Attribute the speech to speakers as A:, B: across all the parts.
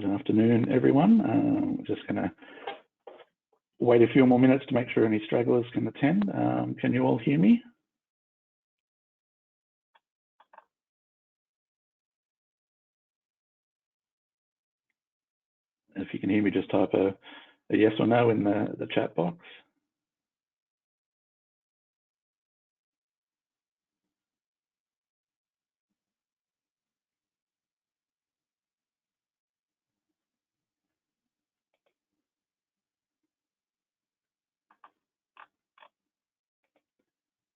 A: Good afternoon, everyone. We're just going to wait a few more minutes to make sure any stragglers can attend. Can you all hear me? If you can hear me, just type a yes or no in the chat box.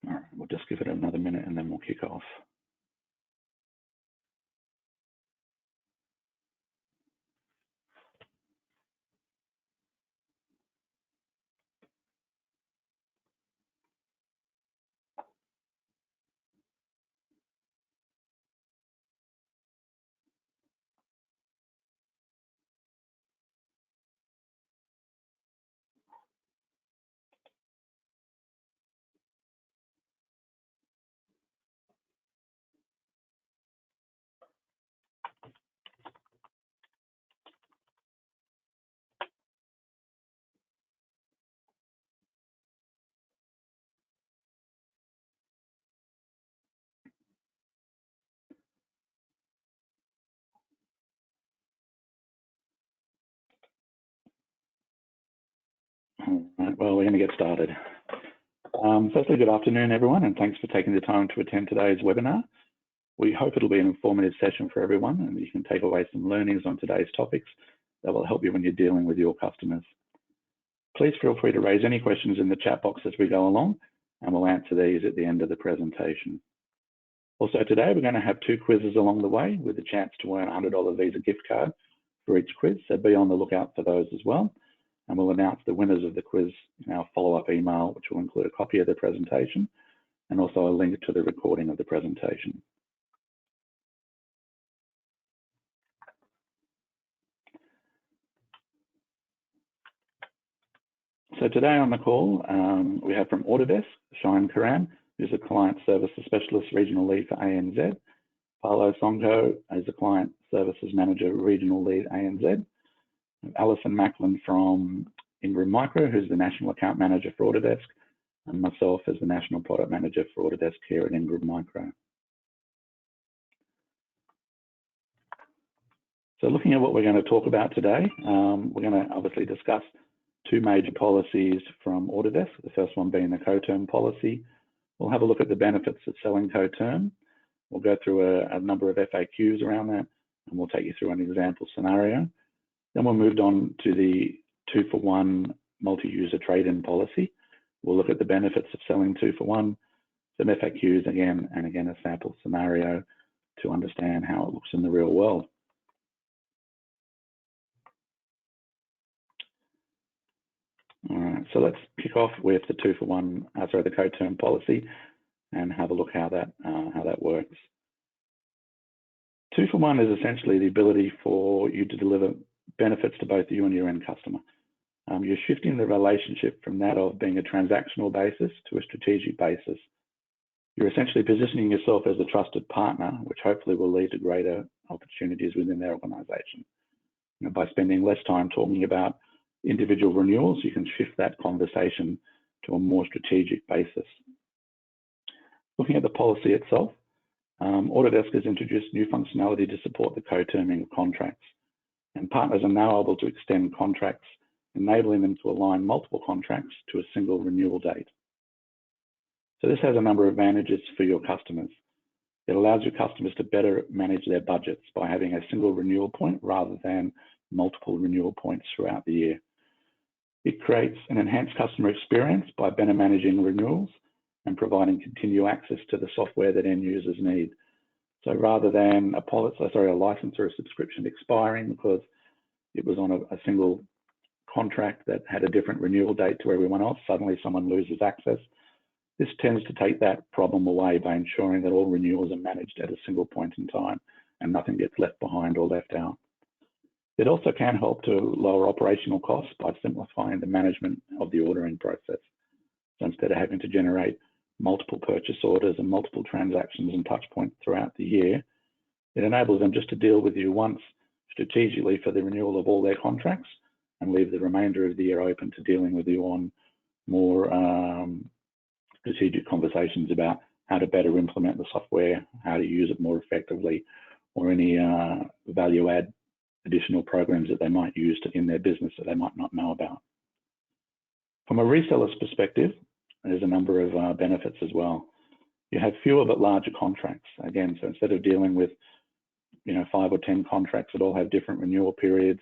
A: All right, we'll just give it another minute and then we'll kick off. All right, well, we're going to get started. Firstly, good afternoon, everyone, and thanks for taking the time to attend today's webinar. We hope it'll be an informative session for everyone and you can take away some learnings on today's topics that will help you when you're dealing with your customers. Please feel free to raise any questions in the chat box as we go along, and we'll answer these at the end of the presentation. Also today, we're going to have 2 quizzes along the way with a chance to earn a $100 Visa gift card for each quiz, so be on the lookout for those as well. And we'll announce the winners of the quiz in our follow-up email, which will include a copy of the presentation and also a link to the recording of the presentation. So today on the call, we have from Autodesk, Shine Karam, who's a Client Services Specialist Regional Lead for ANZ. Paolo Sonko is a Client Services Manager Regional Lead ANZ. Alison Macklin from Ingram Micro, who's the National Account Manager for Autodesk, and myself as the National Product Manager for Autodesk here at Ingram Micro. So looking at what we're going to talk about today, we're going to obviously discuss 2 major policies from Autodesk, the first one being the Coterm Policy. We'll have a look at the benefits of selling Coterm. We'll go through a number of FAQs around that, and we'll take you through an example scenario. Then we'll move on to the 2-for-1 multi-user trade-in policy. We'll look at the benefits of selling 2-for-1, some FAQs again, and again a sample scenario to understand how it looks in the real world. All right, so let's kick off with the 2-for-1, the Coterm policy, and have a look how that works. 2-for-1 is essentially the ability for you to deliver benefits to both you and your end customer. You're shifting the relationship from that of being a transactional basis to a strategic basis. You're essentially positioning yourself as a trusted partner, which hopefully will lead to greater opportunities within their organization. You know, by spending less time talking about individual renewals, you can shift that conversation to a more strategic basis. Looking at the policy itself, Autodesk has introduced new functionality to support the co-terming of contracts, and partners are now able to extend contracts, enabling them to align multiple contracts to a single renewal date. So this has a number of advantages for your customers. It allows your customers to better manage their budgets by having a single renewal point rather than multiple renewal points throughout the year. It creates an enhanced customer experience by better managing renewals and providing continual access to the software that end users need. So rather than a license or a subscription expiring because it was on a single contract that had a different renewal date to everyone else, suddenly someone loses access. This tends to take that problem away by ensuring that all renewals are managed at a single point in time and nothing gets left behind or left out. It also can help to lower operational costs by simplifying the management of the ordering process. So instead of having to generate multiple purchase orders and multiple transactions and touch points throughout the year, it enables them just to deal with you once, strategically for the renewal of all their contracts and leave the remainder of the year open to dealing with you on more strategic conversations about how to better implement the software, how to use it more effectively, or any value add additional programs that they might use in their business that they might not know about. From a reseller's perspective, there's a number of benefits as well. You have fewer but larger contracts. Again, so instead of dealing with 5 or 10 contracts that all have different renewal periods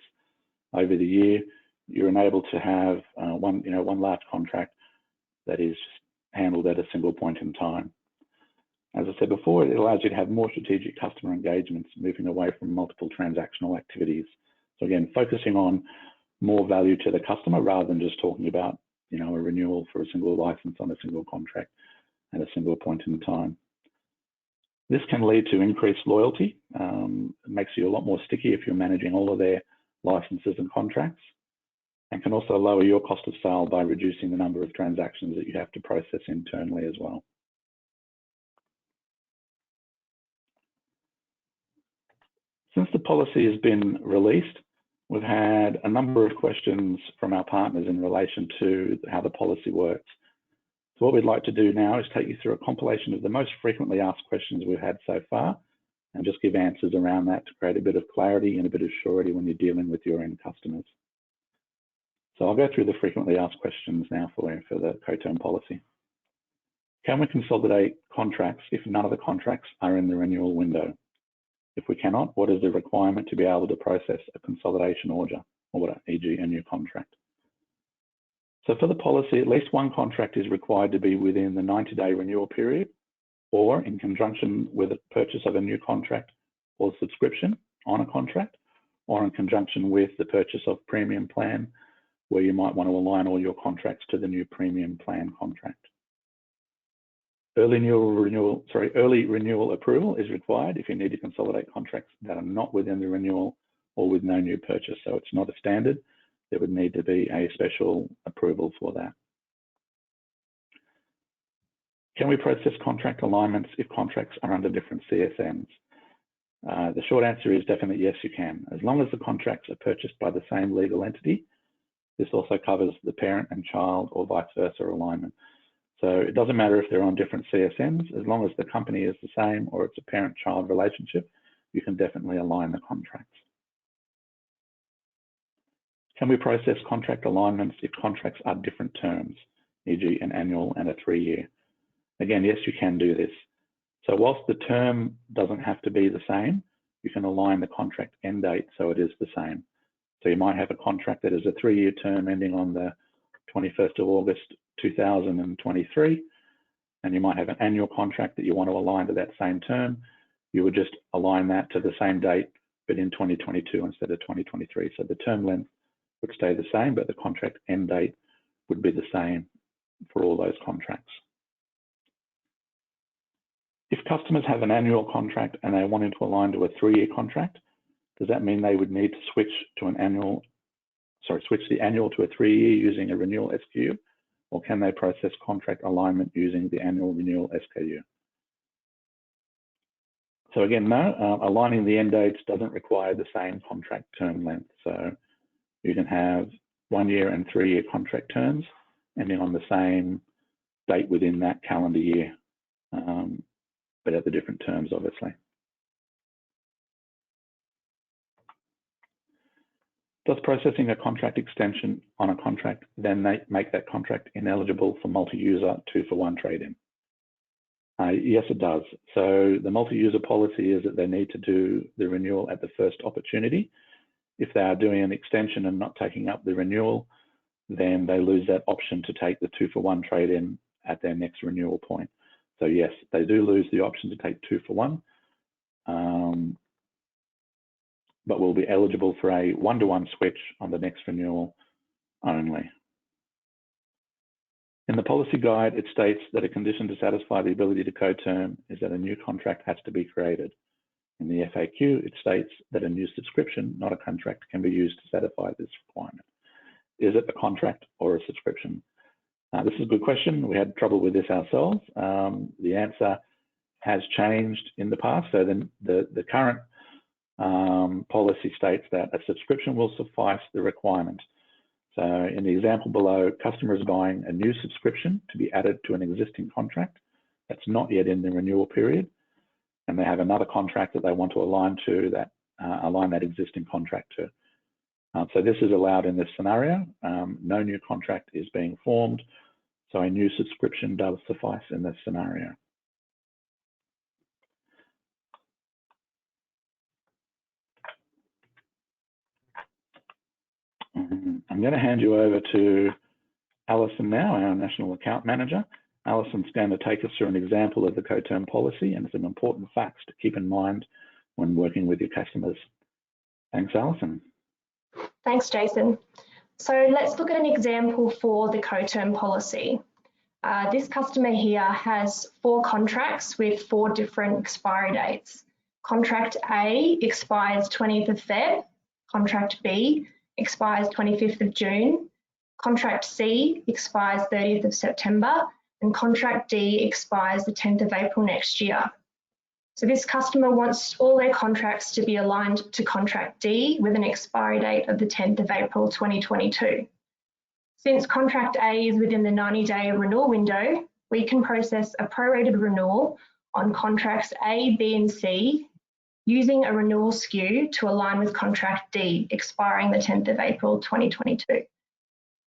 A: over the year, you're enabled to have one large contract that is handled at a single point in time. As I said before, it allows you to have more strategic customer engagements, moving away from multiple transactional activities. So again, focusing on more value to the customer rather than just talking about a renewal for a single license on a single contract at a single point in time. This can lead to increased loyalty. It makes you a lot more sticky if you're managing all of their licenses and contracts, and can also lower your cost of sale by reducing the number of transactions that you have to process internally as well. Since the policy has been released, we've had a number of questions from our partners in relation to how the policy works. So what we'd like to do now is take you through a compilation of the most frequently asked questions we've had so far, and just give answers around that to create a bit of clarity and a bit of surety when you're dealing with your end customers. So I'll go through the frequently asked questions now for the Coterm policy. Can we consolidate contracts if none of the contracts are in the renewal window? If we cannot, what is the requirement to be able to process a consolidation order, e.g. a new contract? So for the policy, at least one contract is required to be within the 90-day renewal period, or in conjunction with the purchase of a new contract or subscription on a contract, or in conjunction with the purchase of premium plan, where you might want to align all your contracts to the new premium plan contract. Early renewal approval is required if you need to consolidate contracts that are not within the renewal or with no new purchase. So it's not a standard. There would need to be a special approval for that. Can we process contract alignments if contracts are under different CSMs? The short answer is definitely yes, you can. As long as the contracts are purchased by the same legal entity. This also covers the parent and child or vice versa alignment. So it doesn't matter if they're on different CSMs, as long as the company is the same or it's a parent-child relationship, you can definitely align the contracts. Can we process contract alignments if contracts are different terms, e.g. an annual and a 3-year? Again, yes, you can do this. So whilst the term doesn't have to be the same, you can align the contract end date so it is the same. So you might have a contract that is a 3-year term ending on the 21st of August 2023, and you might have an annual contract that you want to align to that same term. You would just align that to the same date, but in 2022 instead of 2023. So the term length would stay the same, but the contract end date would be the same for all those contracts. If customers have an annual contract and they're wanting to align to a 3-year contract, does that mean they would need to switch the annual to a 3-year using a renewal SKU, or can they process contract alignment using the annual renewal SKU? So again, no, aligning the end dates doesn't require the same contract term length. So you can have 1-year and 3-year contract terms ending on the same date within that calendar year, but at the different terms, obviously. Does processing a contract extension on a contract then make that contract ineligible for multi-user 2-for-1 trade-in? Yes, it does. So the multi-user policy is that they need to do the renewal at the first opportunity. If they are doing an extension and not taking up the renewal, then they lose that option to take the 2-for-1 trade-in at their next renewal point. So yes, they do lose the option to take 2-for-1. But will be eligible for a 1-to-1 switch on the next renewal only. In the policy guide, it states that a condition to satisfy the ability to coterm is that a new contract has to be created. In the FAQ, it states that a new subscription, not a contract, can be used to satisfy this requirement. Is it a contract or a subscription? This is a good question. We had trouble with this ourselves. The answer has changed in the past. So the current policy states that a subscription will suffice the requirement. So in the example below, customer is buying a new subscription to be added to an existing contract that's not yet in the renewal period, and they have another contract that they want to align to that align that existing contract to. So this is allowed in this scenario. No new contract is being formed, so a new subscription does suffice in this scenario. I'm going to hand you over to Alison now, our National Account Manager. Alison's going to take us through an example of the Coterm policy and some important facts to keep in mind when working with your customers. Thanks, Alison.
B: Thanks, Jason. So let's look at an example for the Coterm policy. This customer here has 4 contracts with 4 different expiry dates. Contract A expires 20th of Feb, contract B expires 25th of June, contract C expires 30th of September, and contract D expires the 10th of April next year. So this customer wants all their contracts to be aligned to contract D with an expiry date of the 10th of April 2022. Since contract A is within the 90-day renewal window, we can process a prorated renewal on contracts A, B, and C using a renewal SKU to align with contract D, expiring the 10th of April 2022.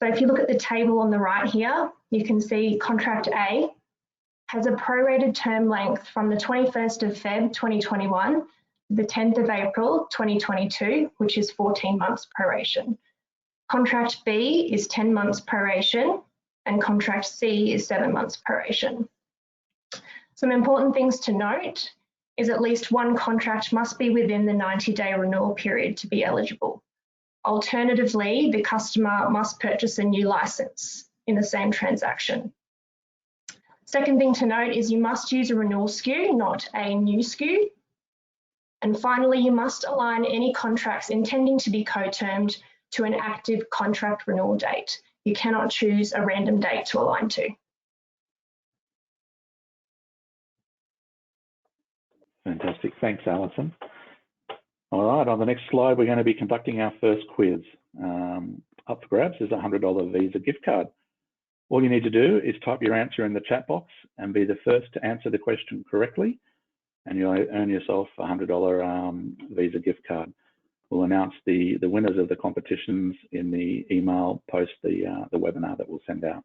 B: So if you look at the table on the right here, you can see contract A has a prorated term length from the 21st of Feb 2021 to the 10th of April 2022, which is 14 months proration. Contract B is 10 months proration, and contract C is 7 months proration. Some important things to note is at least one contract must be within the 90-day renewal period to be eligible. Alternatively, the customer must purchase a new license in the same transaction. Second thing to note is you must use a renewal SKU, not a new SKU. And finally, you must align any contracts intending to be co-termed to an active contract renewal date. You cannot choose a random date to align to.
A: Fantastic. Thanks, Alison. All right, on the next slide, we're going to be conducting our first quiz. Up for grabs is a $100 Visa gift card. All you need to do is type your answer in the chat box and be the first to answer the question correctly, and you'll earn yourself a $100 Visa gift card. We'll announce the winners of the competitions in the email post the webinar that we'll send out.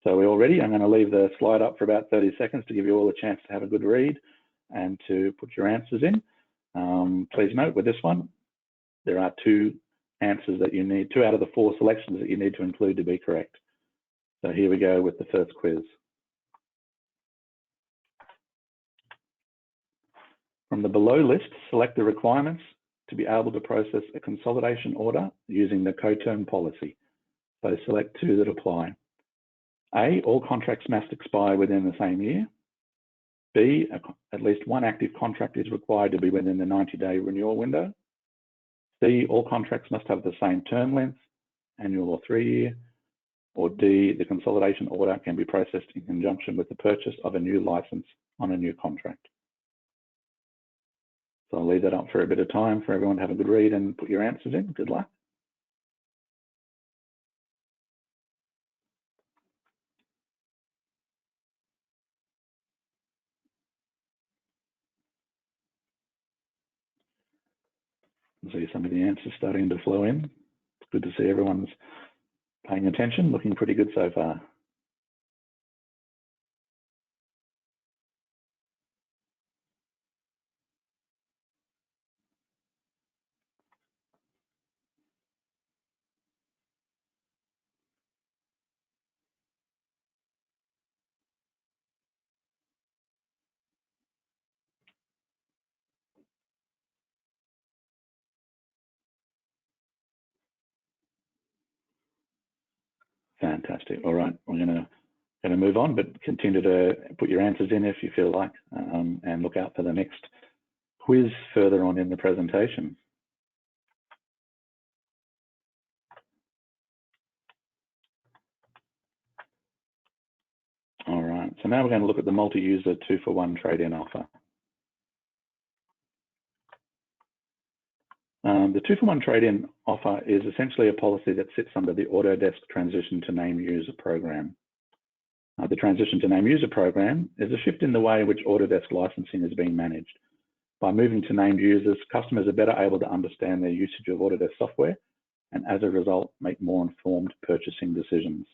A: So we're all ready. I'm going to leave the slide up for about 30 seconds to give you all a chance to have a good read and to put your answers in. Please note with this one, there are 2 answers that you need, 2 out of the 4 selections that you need to include to be correct. So here we go with the first quiz. From the below list, select the requirements to be able to process a consolidation order using the Coterm policy. So select 2 that apply. A, all contracts must expire within the same year. B, at least one active contract is required to be within the 90-day renewal window. C, all contracts must have the same term length, annual or 3-year. Or D, the consolidation order can be processed in conjunction with the purchase of a new license on a new contract. So I'll leave that up for a bit of time for everyone to have a good read and put your answers in. Good luck. See some of the answers starting to flow in. It's good to see everyone's paying attention, looking pretty good so far. Fantastic. All right, we're going to move on, but continue to put your answers in if you feel like, and look out for the next quiz further on in the presentation. All right, so now we're going to look at the multi-user 2-for-1 trade-in offer. The 2-for-1 trade-in offer is essentially a policy that sits under the Autodesk Transition to Named User program. The Transition to Named User program is a shift in the way in which Autodesk licensing is being managed. By moving to named users, customers are better able to understand their usage of Autodesk software and as a result, make more informed purchasing decisions.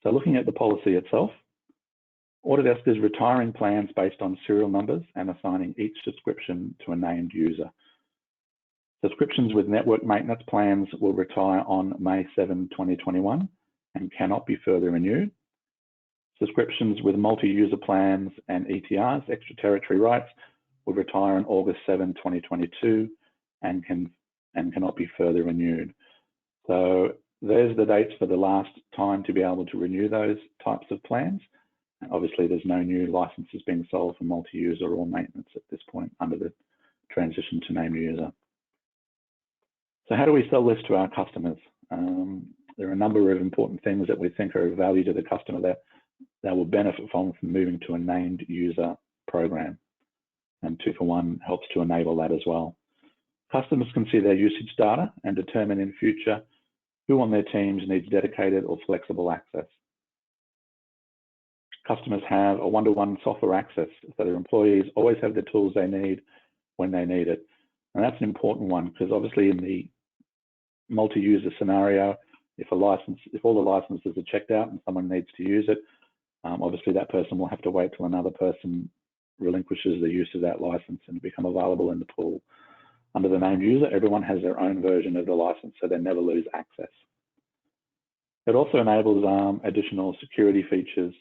A: So looking at the policy itself, Autodesk is retiring plans based on serial numbers and assigning each subscription to a named user. Subscriptions with network maintenance plans will retire on May 7, 2021 and cannot be further renewed. Subscriptions with multi-user plans and ETRs, extra territory rights, will retire on August 7, 2022 and cannot be further renewed. So there's the dates for the last time to be able to renew those types of plans. And obviously, there's no new licenses being sold for multi-user or maintenance at this point under the transition to named user. So how do we sell this to our customers? There are a number of important things that we think are of value to the customer that will benefit from moving to a named user program. And 2-for-1 helps to enable that as well. Customers can see their usage data and determine in future who on their teams needs dedicated or flexible access. Customers have a one-to-one software access, so their employees always have the tools they need when they need it. And that's an important one because obviously in the multi-user scenario, if all the licenses are checked out and someone needs to use it, obviously that person will have to wait till another person relinquishes the use of that license and become available in the pool. Under the named user, everyone has their own version of the license, so they never lose access. It also enables additional security features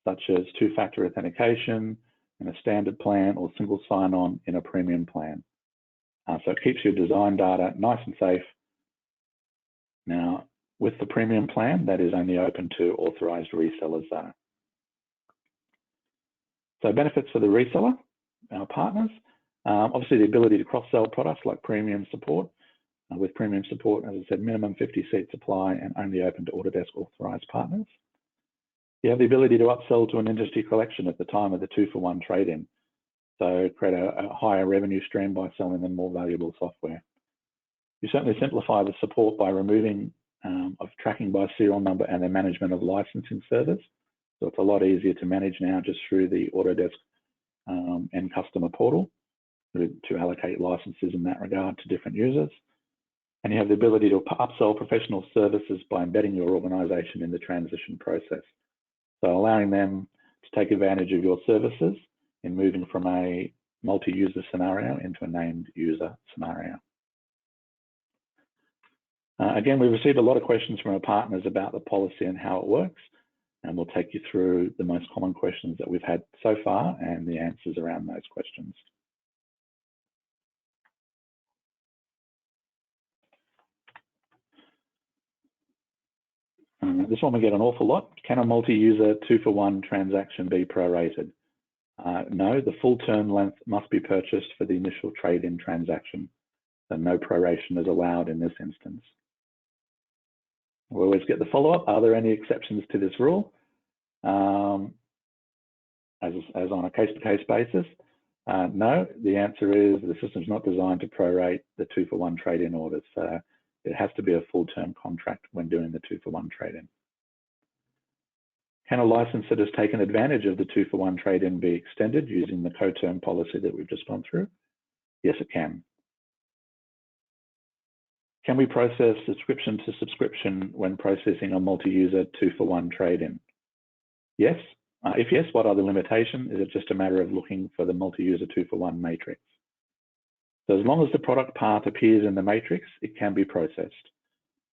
A: such as two-factor authentication in a standard plan or single sign-on in a premium plan. So it keeps your design data nice and safe. Now, with the premium plan, that is only open to authorized resellers though. So benefits for the reseller, our partners, obviously the ability to cross-sell products like premium support. With premium support, as I said, minimum 50 seats apply and only open to Autodesk authorized partners. You have the ability to upsell to an industry collection at the time of the 2-for-1 trade-in. So create a higher revenue stream by selling them more valuable software. You certainly simplify the support by removing of tracking by serial number and the management of licensing servers. So it's a lot easier to manage now just through the Autodesk end customer portal to allocate licenses in that regard to different users. And you have the ability to upsell professional services by embedding your organization in the transition process. So allowing them to take advantage of your services in moving from a multi-user scenario into a named user scenario. Again, we've received a lot of questions from our partners about the policy and how it works, and we'll take you through the most common questions that we've had so far and the answers around those questions. This one we get an awful lot. Can a multi-user 2-for-1 transaction be prorated? No, the full term length must be purchased for the initial trade-in transaction. So no proration is allowed in this instance. We always get the follow-up. Are there any exceptions to this rule? As on a case-to-case basis, no. The answer is the system is not designed to prorate the 2-for-1 trade-in orders. So it has to be a full-term contract when doing the 2-for-1 trade-in. Can a license that has taken advantage of the 2-for-1 trade-in be extended using the Coterm policy that we've just gone through? Yes, it can. Can we process subscription to subscription when processing a multi-user 2-for-1 trade-in? Yes. If yes, what are the limitations? Is it just a matter of looking for the multi-user 2-for-1 matrix? So as long as the product path appears in the matrix, it can be processed.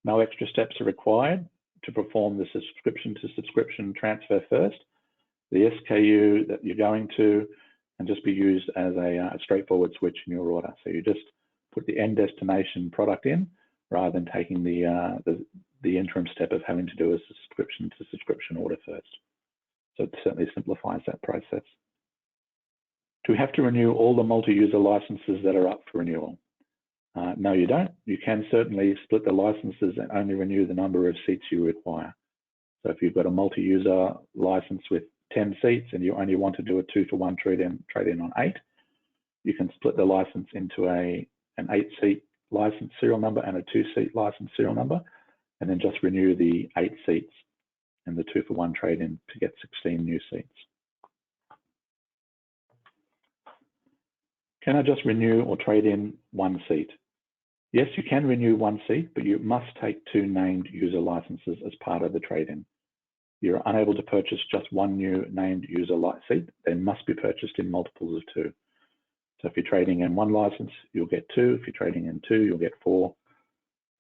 A: No extra steps are required to perform the subscription to subscription transfer first. The SKU that you're going to can just be used as a straightforward switch in your order. So you just put the end destination product in rather than taking the interim step of having to do a subscription to subscription order first. So it certainly simplifies that process. Do we have to renew all the multi-user licenses that are up for renewal? No, you don't. You can certainly split the licenses and only renew the number of seats you require. So if you've got a multi-user license with 10 seats and you only want to do a 2-for-1 trade-in on 8, you can split the license into a an 8-seat license serial number and a 2-seat license serial number, and then just renew the 8 seats and the 2-for-1 trade-in to get 16 new seats. Can I just renew or trade in 1 seat? Yes, you can renew 1 seat, but you must take 2 named user licenses as part of the trade-in. You're unable to purchase just 1 new named user seat. They must be purchased in multiples of 2. So if you're trading in 1 license, you'll get 2. If you're trading in 2, you'll get 4,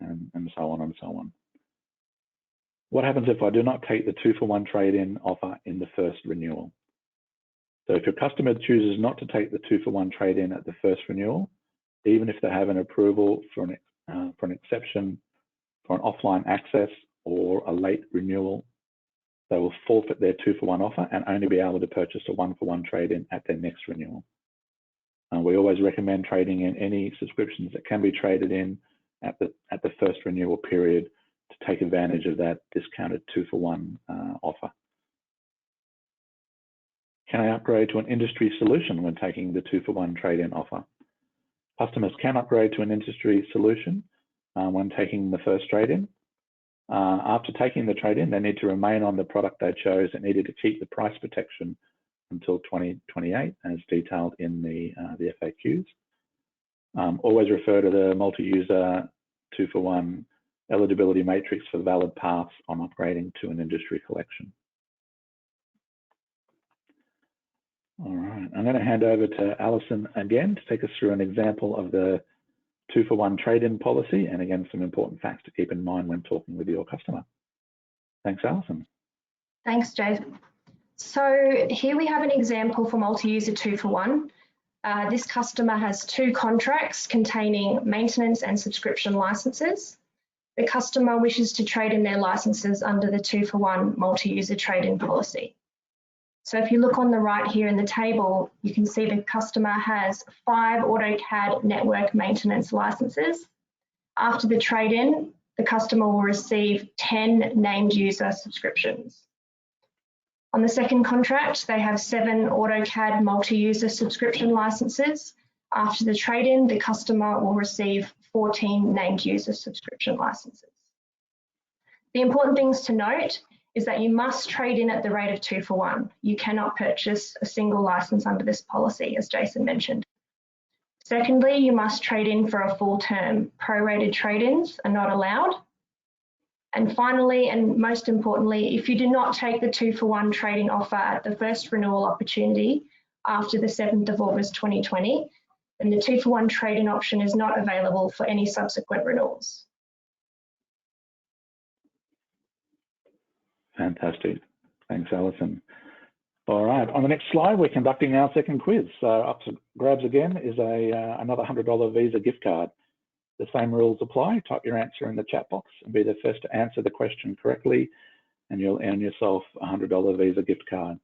A: and so on and so on. What happens if I do not take the 2-for-1 trade-in offer in the first renewal? So if your customer chooses not to take the 2-for-1 trade-in at the first renewal, even if they have an approval for an exception for an offline access or a late renewal, they will forfeit their 2-for-1 offer and only be able to purchase a 1-for-1 trade-in at their next renewal. We always recommend trading in any subscriptions that can be traded in at the first renewal period to take advantage of that discounted 2-for-1 offer. Can I upgrade to an industry solution when taking the 2-for-1 trade-in offer? Customers can upgrade to an industry solution when taking the first trade-in. After taking the trade-in, they need to remain on the product they chose and needed to keep the price protection until 2028, as detailed in the FAQs. Always refer to the multi-user 2-for-1 eligibility matrix for valid paths on upgrading to an industry collection. All right, I'm going to hand over to Alison again to take us through an example of the 2-for-1 trade-in policy, and again, some important facts to keep in mind when talking with your customer. Thanks, Alison.
B: Thanks, Jason. So here we have an example for multi-user 2-for-1. This customer has 2 contracts containing maintenance and subscription licenses. The customer wishes to trade in their licenses under the 2-for-1 multi-user trade-in policy. So if you look on the right here in the table, you can see the customer has 5 AutoCAD network maintenance licenses. After the trade-in, the customer will receive 10 named user subscriptions. On the second contract, they have 7 AutoCAD multi-user subscription licenses. After the trade-in, the customer will receive 14 named user subscription licenses. The important things to note is that you must trade in at the rate of 2-for-1. You cannot purchase a single license under this policy, as Jason mentioned. Secondly, you must trade in for a full term. Prorated trade-ins are not allowed. And finally, and most importantly, if you do not take the 2-for-1 trade-in offer at the first renewal opportunity after the 7th of August 2020, then the 2-for-1 trade-in option is not available for any subsequent renewals.
A: Fantastic. Thanks, Alison. All right, on the next slide, we're conducting our second quiz. So up to grabs again is another $100 Visa gift card. The same rules apply. Type your answer in the chat box and be the first to answer the question correctly, and you'll earn yourself a $100 Visa gift card.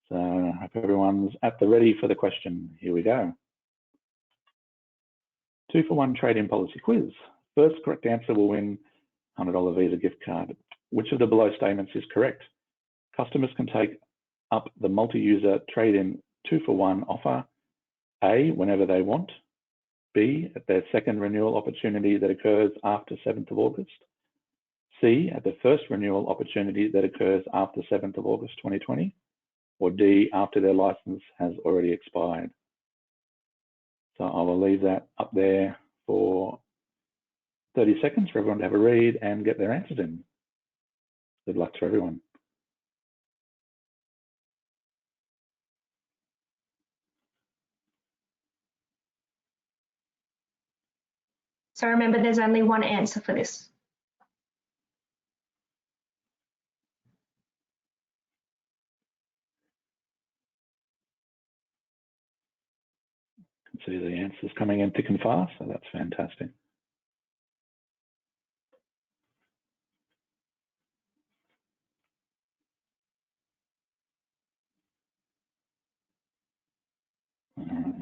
A: So I hope everyone's at the ready for the question. Here we go. 2-for-1 trade-in policy quiz. First correct answer will win $100 Visa gift card. Which of the below statements is correct? Customers can take up the multi-user trade-in 2-for-1 offer, A, whenever they want, B, at their second renewal opportunity that occurs after 7th of August, C, at the first renewal opportunity that occurs after 7th of August 2020, or D, after their license has already expired. So I will leave that up there for 30 seconds for everyone to have a read and get their answers in. Good luck to everyone.
B: So remember, there's only one answer for this.
A: You can see the answers coming in thick and fast, so that's fantastic.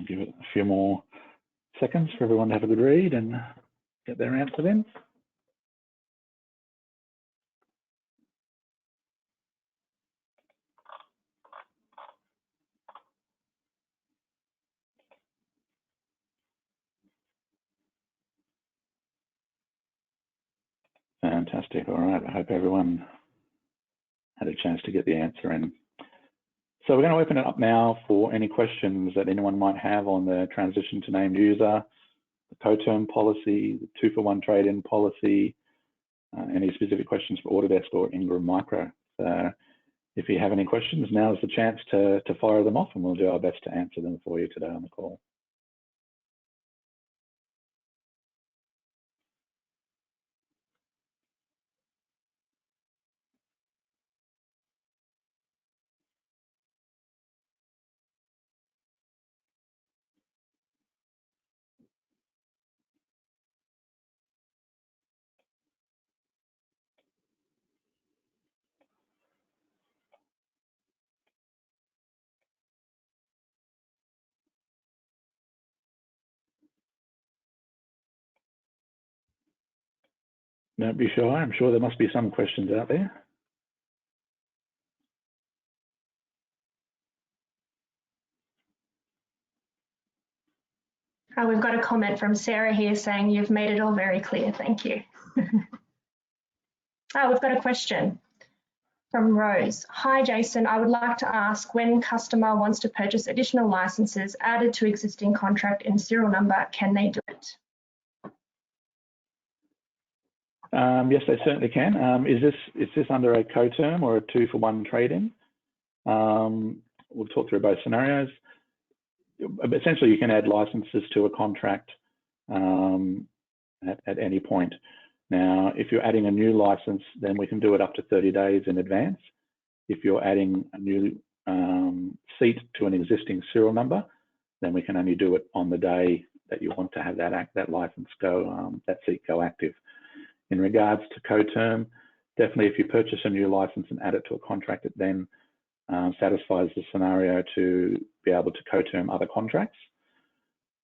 A: Give it a few more seconds for everyone to have a good read and get their answer in. Fantastic. All right. I hope everyone had a chance to get the answer in. So we're going to open it up now for any questions that anyone might have on the transition to named user, the Coterm policy, the 2-for-1 trade-in policy, any specific questions for Autodesk or Ingram Micro. So if you have any questions, now is the chance to fire them off, and we'll do our best to answer them for you today on the call. Don't be shy. I'm sure there must be some questions out there.
B: We've got a comment from Sarah here saying you've made it all very clear. Thank you. We've got a question from Rose. Hi, Jason. I would like to ask, when customer wants to purchase additional licenses added to existing contract and serial number, can they do it?
A: Yes, they certainly can. Is this under a Coterm or a 2-for-1 trade-in? We'll talk through both scenarios. Essentially, you can add licenses to a contract at any point. Now, if you're adding a new license, then we can do it up to 30 days in advance. If you're adding a new seat to an existing serial number, then we can only do it on the day that you want to have that license go, that seat go active. In regards to Coterm, definitely if you purchase a new license and add it to a contract, it then satisfies the scenario to be able to Coterm other contracts.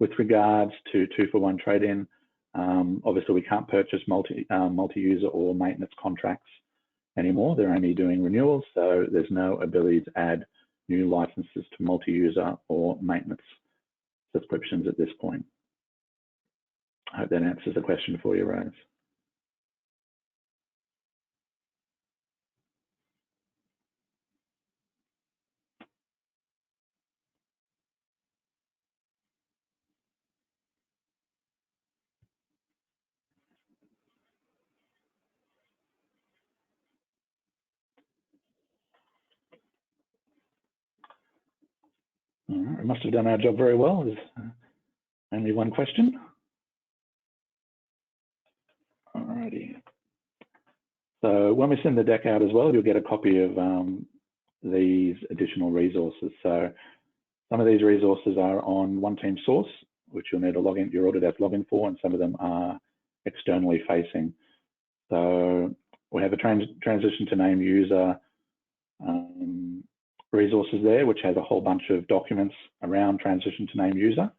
A: With regards to 2-for-1 trade-in, obviously we can't purchase multi-user or maintenance contracts anymore. They're only doing renewals, so there's no ability to add new licenses to multi-user or maintenance subscriptions at this point. I hope that answers the question for you, Rose. All right, we must have done our job very well. There's only one question. Alrighty. So when we send the deck out as well, you'll get a copy of these additional resources. So some of these resources are on One Team Source, which you'll need to log in, your Autodesk login for, and some of them are externally facing. So we have a transition to name user resources there, which has a whole bunch of documents around transition to name user.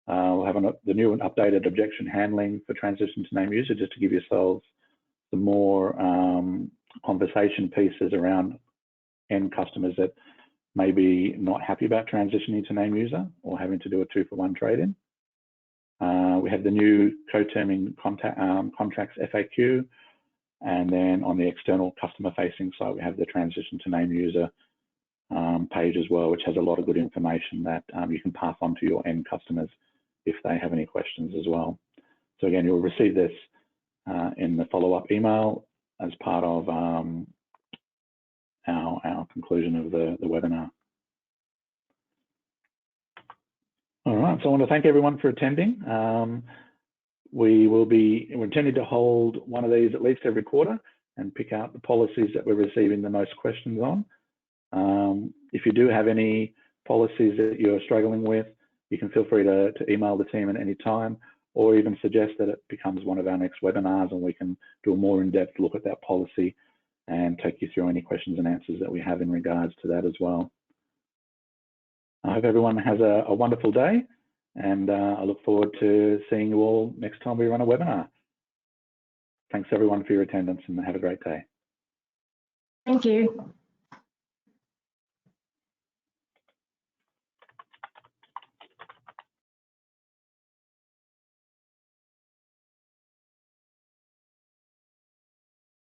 A: We'll have the new and updated objection handling for transition to name user, just to give yourselves some more conversation pieces around end customers that may be not happy about transitioning to name user or having to do a 2-for-1 trade-in. We have the new Coterming contracts FAQ, and then on the external customer facing site, we have the transition to name user page as well, which has a lot of good information that you can pass on to your end customers if they have any questions as well. So again, you'll receive this in the follow-up email as part of our conclusion of the webinar. All right, so I want to thank everyone for attending. We're intending to hold one of these at least every quarter and pick out the policies that we're receiving the most questions on. If you do have any policies that you're struggling with, you can feel free to email the team at any time, or even suggest that it becomes one of our next webinars and we can do a more in-depth look at that policy and take you through any questions and answers that we have in regards to that as well. I hope everyone has a wonderful day, and I look forward to seeing you all next time we run a webinar. Thanks everyone for your attendance, and have a great day.
B: Thank you.